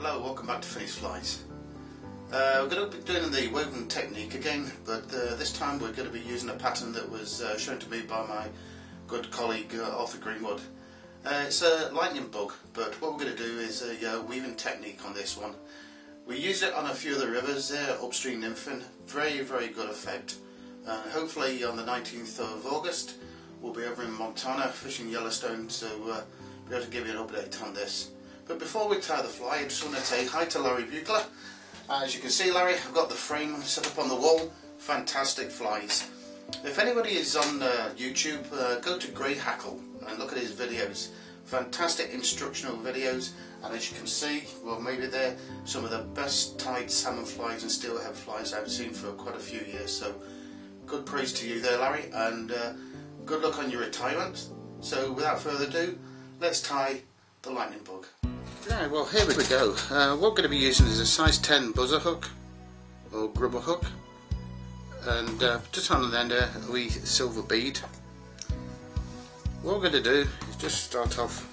Hello, welcome back to Finished Flies. We're going to be doing the woven technique again, but this time we're going to be using a pattern that was shown to me by my good colleague Arthur Greenwood. It's a lightning bug, but what we're going to do is a weaving technique on this one. We use it on a few of the rivers there, upstream nymphing. Very good effect. Hopefully on the 19th of August we'll be over in Montana fishing Yellowstone, so be able to give you an update on this. But before we tie the fly, I just want to say hi to Larry Bugler. As you can see, Larry, I've got the frame set up on the wall. Fantastic flies. If anybody is on YouTube, go to Grey Hackle and look at his videos. Fantastic instructional videos, and as you can see, well, maybe they're some of the best tied salmon flies and steelhead flies I've seen for quite a few years. So good praise to you there, Larry, and good luck on your retirement. So without further ado, let's tie the lightning bug. Right, well, here we go. What we're going to be using is a size 10 buzzer hook or grubber hook, and just on the end there a wee silver bead. What we're going to do is just start off,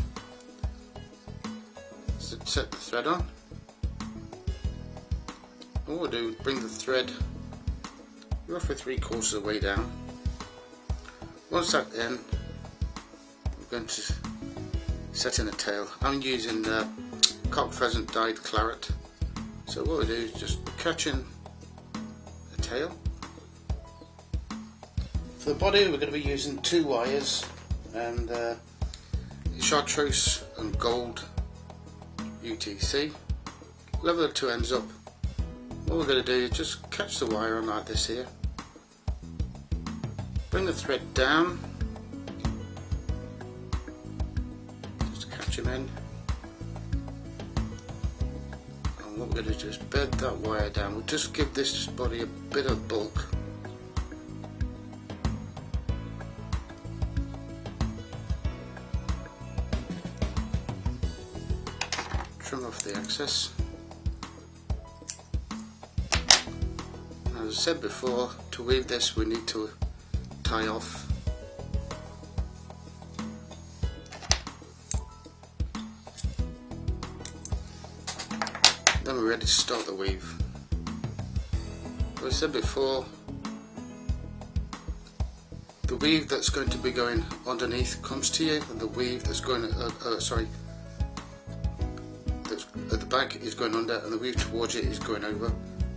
set the thread on. What we'll do is bring the thread roughly 3/4 of the way down. Once that's in, we're going to set in a tail. I'm using cock pheasant dyed claret. So what we do is just catch in the tail. For the body we're going to be using 2 wires and chartreuse and gold UTC. Level the 2 ends up. What we're going to do is just catch the wire on like this here. Bring the thread down. Him in, and what we're going to do is bed that wire down. We'll just give this body a bit of bulk. Trim off the excess. As I said before, to weave this we need to tie off . Then we're ready to start the weave. As I said before, the weave that's going to be going underneath comes to you, and the weave that's going that's at the back is going under, and the weave towards it is going over.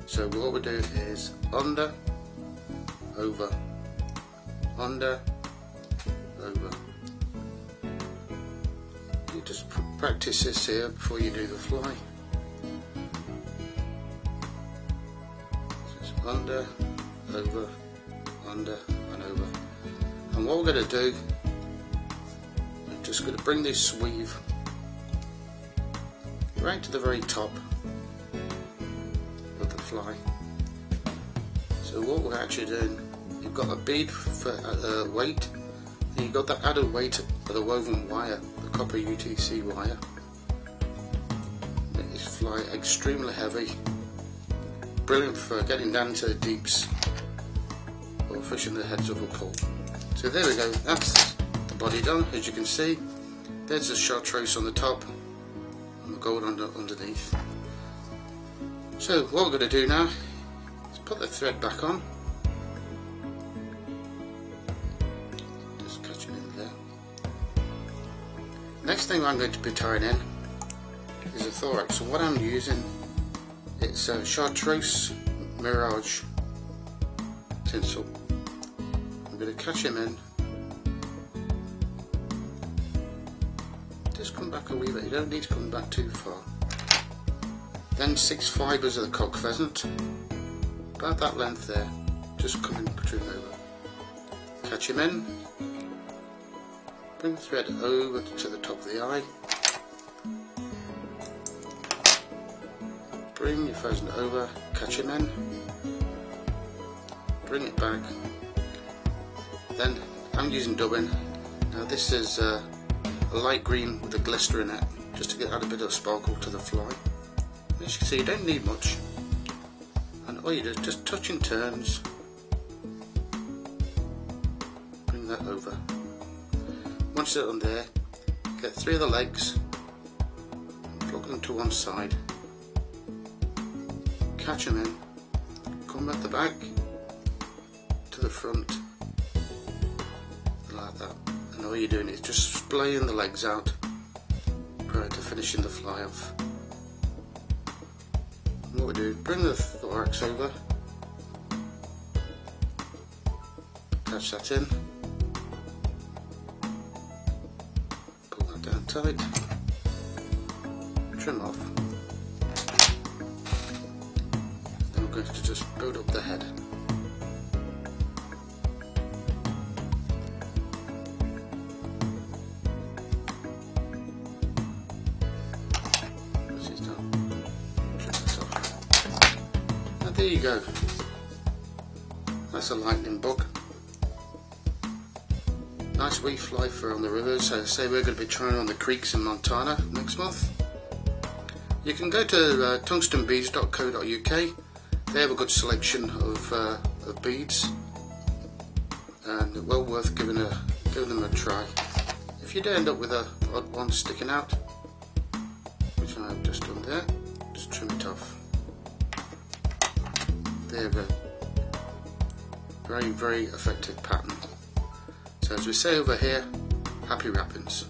So what we do is under, over, under, over. You just practice this here before you do the fly. Under, over, under and over. And what we're going to do, I'm just going to bring this weave right to the very top of the fly. So what we're actually doing, you've got a bead for weight, and you've got that added weight of the woven wire, the copper UTC wire. Make this fly extremely heavy. Brilliant for getting down to the deeps or fishing the heads of a pool. So there we go, that's the body done. As you can see, there's the chartreuse on the top and the gold underneath. So what we're going to do now is put the thread back on. Just catch it in there. Next thing I'm going to be tying in is a thorax. So what I'm using, it's a chartreuse mirage tinsel. I'm going to catch him in. Just come back a wee bit, you don't need to come back too far. Then 6 fibres of the cock pheasant, about that length there, just coming over. Catch him in, bring the thread over to the top of the eye. Bring your pheasant over, catch him in, bring it back. Then I'm using dubbing. Now this is a light green with a glister in it, just to add a bit of sparkle to the fly. As you can see, you don't need much, and all you do is just touch and turns. Bring that over. Once it's on there, get 3 of the legs, plug them to one side. catch them in, come at the back to the front like that, and all you're doing is just splaying the legs out prior to finishing the fly off. And what we do, bring the thorax over, attach that in, pull that down tight, trim off. Then we're going to just build up the head. Once it's done, trim this off. And there you go. That's a lightning bug. Nice wee fly for on the rivers. So say we're going to be trying on the creeks in Montana next month. You can go to tungstenbeads.co.uk. They have a good selection of beads, and well worth giving them a try. If you do end up with a odd one sticking out, which I've just done there, just trim it off. They're a very, very effective pattern. So as we say over here, happy wrappings.